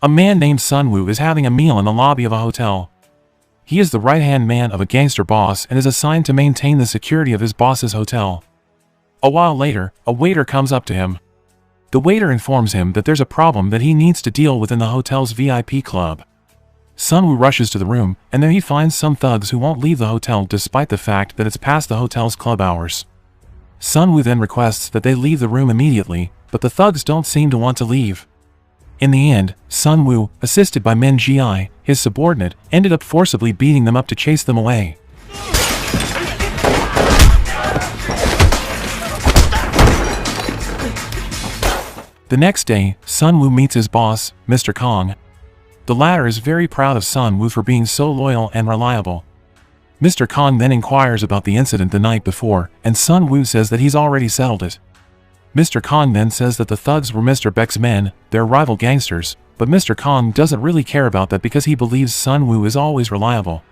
A man named Sun Woo is having a meal in the lobby of a hotel. He is the right-hand man of a gangster boss and is assigned to maintain the security of his boss's hotel. A while later, a waiter comes up to him. The waiter informs him that there's a problem that he needs to deal with in the hotel's VIP club. Sun Woo rushes to the room, and there he finds some thugs who won't leave the hotel despite the fact that it's past the hotel's club hours. Sun Woo then requests that they leave the room immediately, but the thugs don't seem to want to leave. In the end, Sun Woo, assisted by Min Ji-ai, his subordinate, ended up forcibly beating them up to chase them away. The next day, Sun Woo meets his boss, Mr. Kong. The latter is very proud of Sun Woo for being so loyal and reliable. Mr. Kong then inquires about the incident the night before, and Sun Woo says that he's already settled it. Mr. Kong then says that the thugs were Mr. Beck's men, their rival gangsters, but Mr. Kong doesn't really care about that because he believes Sun Woo is always reliable.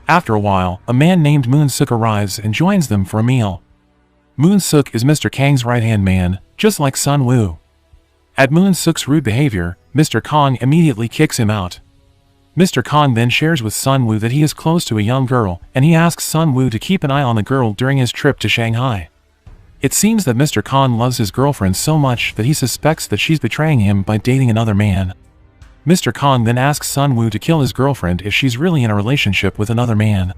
After a while, a man named Moon Suk arrives and joins them for a meal. Moon Suk is Mr. Kang's right-hand man, just like Sun Woo. At Moon Suk's rude behavior, Mr. Kong immediately kicks him out. Mr. Kong then shares with Sun Woo that he is close to a young girl, and he asks Sun Woo to keep an eye on the girl during his trip to Shanghai. It seems that Mr. Kong loves his girlfriend so much that he suspects that she's betraying him by dating another man. Mr. Kong then asks Sun Woo to kill his girlfriend if she's really in a relationship with another man.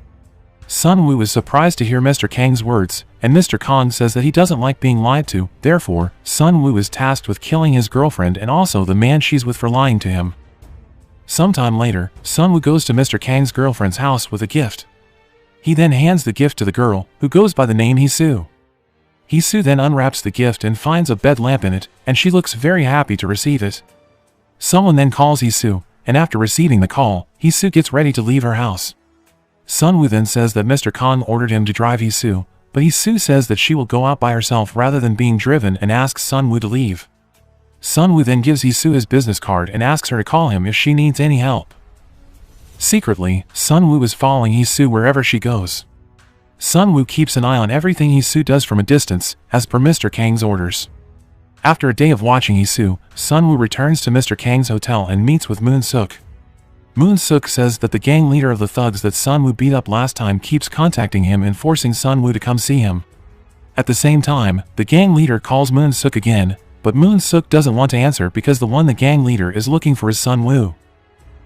Sun Woo is surprised to hear Mr. Kang's words, and Mr. Kong says that he doesn't like being lied to, therefore, Sun Woo is tasked with killing his girlfriend and also the man she's with for lying to him. Sometime later, Sun Woo goes to Mr. Kang's girlfriend's house with a gift. He then hands the gift to the girl, who goes by the name Hee-soo. Hee-soo then unwraps the gift and finds a bed lamp in it, and she looks very happy to receive it. Someone then calls Hee-soo, and after receiving the call, Hee-soo gets ready to leave her house. Sun Woo then says that Mr. Kong ordered him to drive Hee-soo, but Hee-soo says that she will go out by herself rather than being driven and asks Sun Woo to leave. Sun Woo then gives Hee-soo his business card and asks her to call him if she needs any help. Secretly, Sun Woo is following Hee-soo wherever she goes. Sun Woo keeps an eye on everything Hee-soo does from a distance, as per Mr. Kang's orders. After a day of watching Hee-soo, Sun Woo returns to Mr. Kang's hotel and meets with Moon Suk. Moon Suk says that the gang leader of the thugs that Sun Woo beat up last time keeps contacting him and forcing Sun Woo to come see him. At the same time, the gang leader calls Moon Suk again, but Moon Suk doesn't want to answer because the gang leader is looking for his Sun Woo.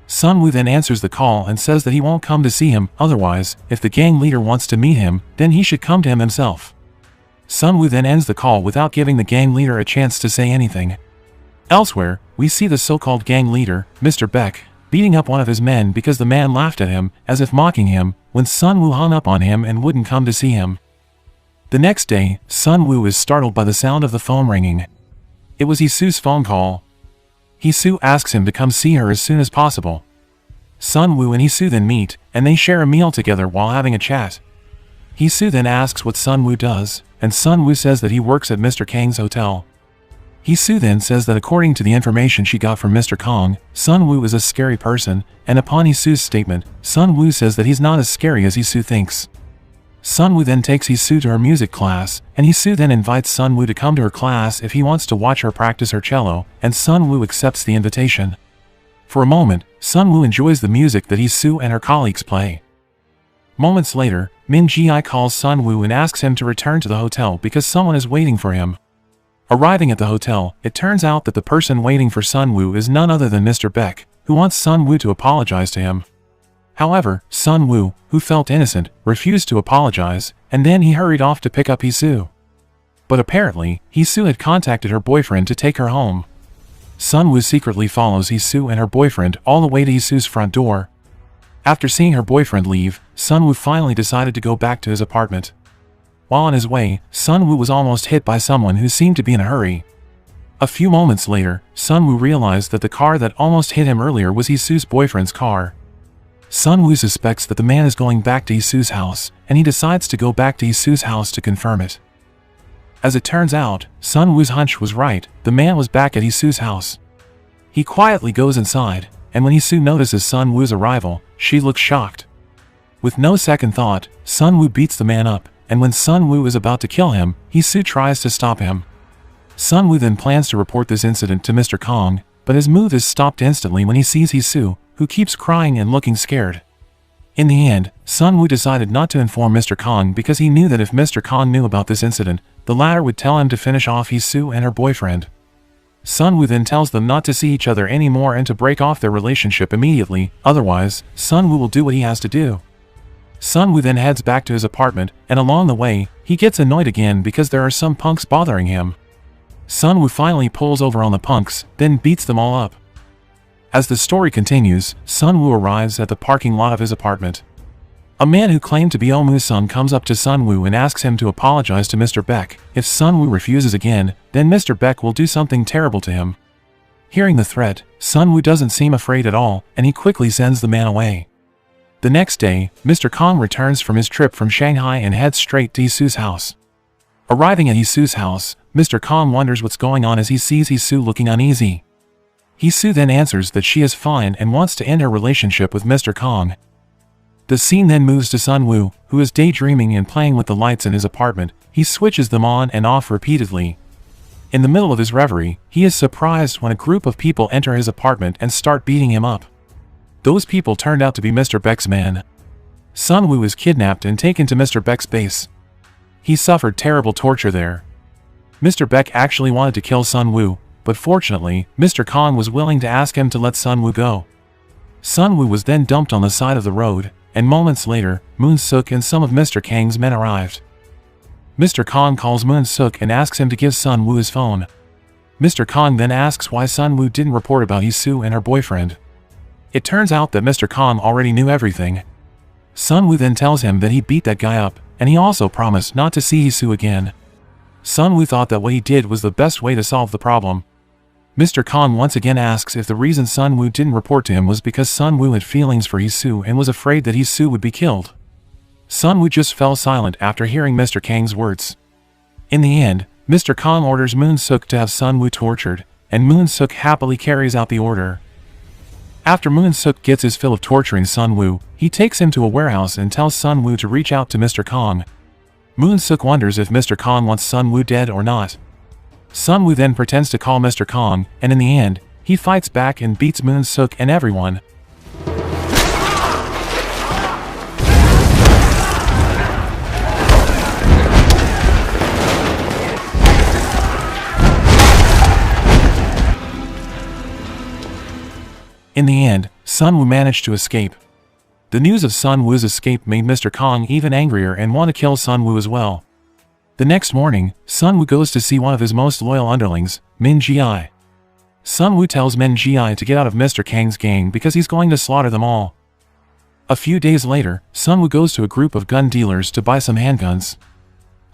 Sun Woo then answers the call and says that he won't come to see him, otherwise, if the gang leader wants to meet him, then he should come to him himself. Sun Woo then ends the call without giving the gang leader a chance to say anything. Elsewhere, we see the so-called gang leader, Mr. Beck, beating up one of his men because the man laughed at him, as if mocking him, when Sun Woo hung up on him and wouldn't come to see him. The next day, Sun Woo is startled by the sound of the phone ringing. It was Hee-soo's phone call. Hee-soo asks him to come see her as soon as possible. Sun Woo and Hee-soo then meet, and they share a meal together while having a chat. Hee-soo then asks what Sun Woo does, and Sun Woo says that he works at Mr. Kang's hotel. Hee-soo then says that according to the information she got from Mr. Kong, Sun Woo is a scary person, and upon Hee-soo's statement, Sun Woo says that he's not as scary as Hee-soo thinks. Sun Woo then takes Hee-soo to her music class, and Hee-soo then invites Sun Woo to come to her class if he wants to watch her practice her cello, and Sun Woo accepts the invitation. For a moment, Sun Woo enjoys the music that Hee-soo and her colleagues play. Moments later, Min Ji-ai calls Sun Woo and asks him to return to the hotel because someone is waiting for him. Arriving at the hotel, it turns out that the person waiting for Sun Woo is none other than Mr. Beck, who wants Sun Woo to apologize to him. However, Sun Woo, who felt innocent, refused to apologize, and then he hurried off to pick up Hee-soo. But apparently, Hee-soo had contacted her boyfriend to take her home. Sun Woo secretly follows Hee-soo and her boyfriend all the way to Hee-soo's front door. After seeing her boyfriend leave, Sun Woo finally decided to go back to his apartment. While on his way, Sun Woo was almost hit by someone who seemed to be in a hurry. A few moments later, Sun Woo realized that the car that almost hit him earlier was Hee-soo's boyfriend's car. Sun Woo suspects that the man is going back to Hee-soo's house, and he decides to go back to Hee-soo's house to confirm it. As it turns out, Sun Woo's hunch was right, the man was back at Hee-soo's house. He quietly goes inside, and when Hee-soo notices Sun Woo's arrival, she looks shocked. With no second thought, Sun Woo beats the man up, and when Sun Woo is about to kill him, Hee-soo tries to stop him. Sun Woo then plans to report this incident to Mr. Kong, but his move is stopped instantly when he sees Hisu, who keeps crying and looking scared. In the end, Sun Woo decided not to inform Mr. Kong because he knew that if Mr. Kong knew about this incident, the latter would tell him to finish off Hisu and her boyfriend. Sun Woo then tells them not to see each other anymore and to break off their relationship immediately, otherwise, Sun Woo will do what he has to do. Sun Woo then heads back to his apartment, and along the way, he gets annoyed again because there are some punks bothering him. Sun Woo finally pulls over on the punks, then beats them all up. As the story continues, Sun Woo arrives at the parking lot of his apartment. A man who claimed to be Oh Moo-sung comes up to Sun Woo and asks him to apologize to Mr. Beck. If Sun Woo refuses again, then Mr. Beck will do something terrible to him. Hearing the threat, Sun Woo doesn't seem afraid at all, and he quickly sends the man away. The next day, Mr. Kong returns from his trip from Shanghai and heads straight to Hisu's house. Arriving at Hisu's house, Mr. Kong wonders what's going on as he sees Hisu looking uneasy. Hisu then answers that she is fine and wants to end her relationship with Mr. Kong. The scene then moves to Sun Woo, who is daydreaming and playing with the lights in his apartment. He switches them on and off repeatedly. In the middle of his reverie, he is surprised when a group of people enter his apartment and start beating him up. Those people turned out to be Mr. Beck's men. Sun Woo is kidnapped and taken to Mr. Beck's base. He suffered terrible torture there. Mr. Beck actually wanted to kill Sun Woo, but fortunately, Mr. Kong was willing to ask him to let Sun Woo go. Sun Woo was then dumped on the side of the road, and moments later, Moon-suk and some of Mr. Kang's men arrived. Mr. Kong calls Moon-suk and asks him to give Sun Woo his phone. Mr. Kong then asks why Sun Woo didn't report about Hisu and her boyfriend. It turns out that Mr. Kong already knew everything. Sun Woo then tells him that he beat that guy up, and he also promised not to see Hisu again. Sun Woo thought that what he did was the best way to solve the problem. Mr. Kong once again asks if the reason Sun Woo didn't report to him was because Sun Woo had feelings for Hisu and was afraid that Hisu would be killed. Sun Woo just fell silent after hearing Mr. Kang's words. In the end, Mr. Kong orders Moon-suk to have Sun Woo tortured, and Moon-suk happily carries out the order. After Moon-suk gets his fill of torturing Sun Woo, he takes him to a warehouse and tells Sun Woo to reach out to Mr. Kong. Moon-suk wonders if Mr. Kong wants Sun Woo dead or not. Sun Woo then pretends to call Mr. Kong, and in the end, he fights back and beats Moon-suk and everyone. In the end, Sun Woo managed to escape. The news of Sun Woo's escape made Mr. Kong even angrier and want to kill Sun Woo as well. The next morning, Sun Woo goes to see one of his most loyal underlings, Min Ji-ai. Sun Woo tells Min Ji-ai to get out of Mr. Kang's gang because he's going to slaughter them all. A few days later, Sun Woo goes to a group of gun dealers to buy some handguns.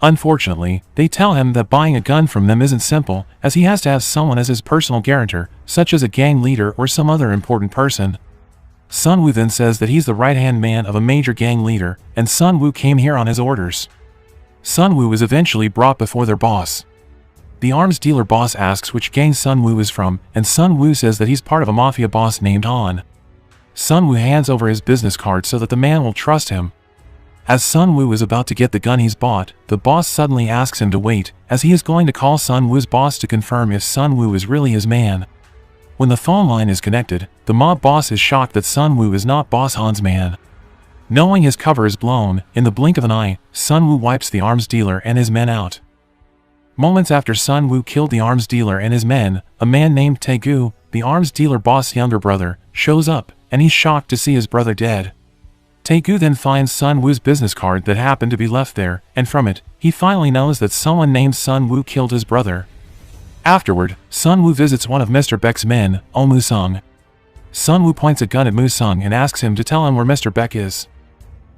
Unfortunately, they tell him that buying a gun from them isn't simple, as he has to have someone as his personal guarantor, such as a gang leader or some other important person. Sun Woo then says that he's the right-hand man of a major gang leader, and Sun Woo came here on his orders. Sun Woo is eventually brought before their boss. The arms dealer boss asks which gang Sun Woo is from, and Sun Woo says that he's part of a mafia boss named Han. Sun Woo hands over his business card so that the man will trust him. As Sun Woo is about to get the gun he's bought, the boss suddenly asks him to wait, as he is going to call Sun Woo's boss to confirm if Sun Woo is really his man. When the phone line is connected, the mob boss is shocked that Sun Woo is not Boss Han's man. Knowing his cover is blown, in the blink of an eye, Sun Woo wipes the arms dealer and his men out. Moments after Sun Woo killed the arms dealer and his men, a man named Taegu, the arms dealer boss' younger brother, shows up, and he's shocked to see his brother dead. Taegu then finds Sun Woo's business card that happened to be left there, and from it, he finally knows that someone named Sun Woo killed his brother. Afterward, Sun Woo visits one of Mr. Beck's men, Oh Moo-sung. Sun Woo points a gun at Moo-sung and asks him to tell him where Mr. Beck is.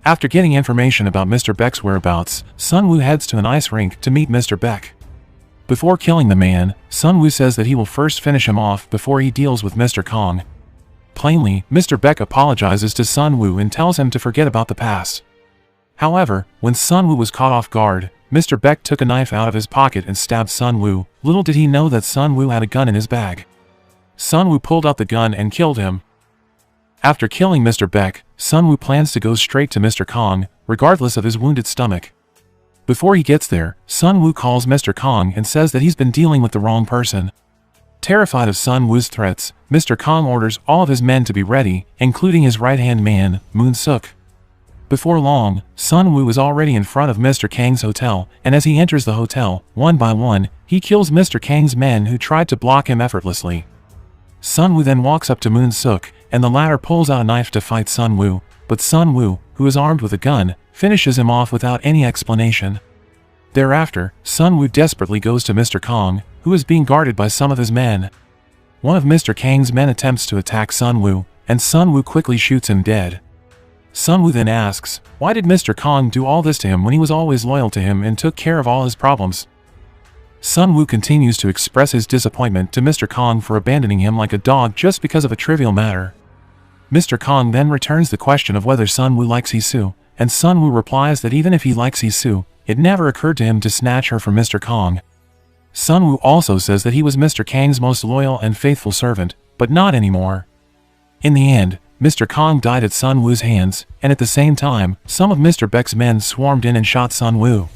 After getting information about Mr. Beck's whereabouts, Sun Woo heads to an ice rink to meet Mr. Beck. Before killing the man, Sun Woo says that he will first finish him off before he deals with Mr. Kong. Plainly, Mr. Beck apologizes to Sun Woo and tells him to forget about the past. However, when Sun Woo was caught off guard, Mr. Beck took a knife out of his pocket and stabbed Sun Woo. Little did he know that Sun Woo had a gun in his bag. Sun Woo pulled out the gun and killed him. After killing Mr. Beck, Sun Woo plans to go straight to Mr. Kong, regardless of his wounded stomach. Before he gets there, Sun Woo calls Mr. Kong and says that he's been dealing with the wrong person. Terrified of Sun Woo's threats, Mr. Kong orders all of his men to be ready, including his right-hand man, Moon Suk. Before long, Sun Woo is already in front of Mr. Kang's hotel, and as he enters the hotel, one by one, he kills Mr. Kang's men who tried to block him effortlessly. Sun Woo then walks up to Moon Suk, and the latter pulls out a knife to fight Sun Woo, but Sun Woo, who is armed with a gun, finishes him off without any explanation. Thereafter, Sun Woo desperately goes to Mr. Kong, who is being guarded by some of his men. One of Mr. Kang's men attempts to attack Sun Woo, and Sun Woo quickly shoots him dead. Sun Woo then asks, why did Mr. Kong do all this to him when he was always loyal to him and took care of all his problems? Sun Woo continues to express his disappointment to Mr. Kong for abandoning him like a dog just because of a trivial matter. Mr. Kong then returns the question of whether Sun Woo likes Hee-Soo, and Sun Woo replies that even if he likes Hee-Soo, it never occurred to him to snatch her from Mr. Kong. Sun Woo also says that he was Mr. Kang's most loyal and faithful servant, but not anymore. In the end, Mr. Kong died at Sun Woo's hands, and at the same time, some of Mr. Beck's men swarmed in and shot Sun Woo.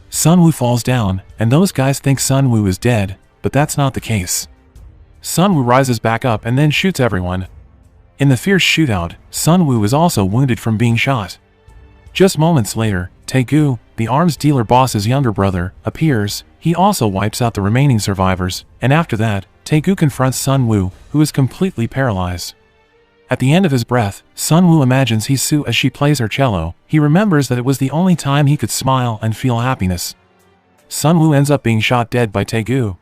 Sun Woo falls down, and those guys think Sun Woo is dead, but that's not the case. Sun Woo rises back up and then shoots everyone. In the fierce shootout, Sun Woo is also wounded from being shot. Just moments later, Tae-gu, the arms dealer boss's younger brother, appears. He also wipes out the remaining survivors, and after that, Tae-gu confronts Sun Woo, who is completely paralyzed. At the end of his breath, Sun Woo imagines Hee-Soo as she plays her cello. He remembers that it was the only time he could smile and feel happiness. Sun Woo ends up being shot dead by Tae-gu.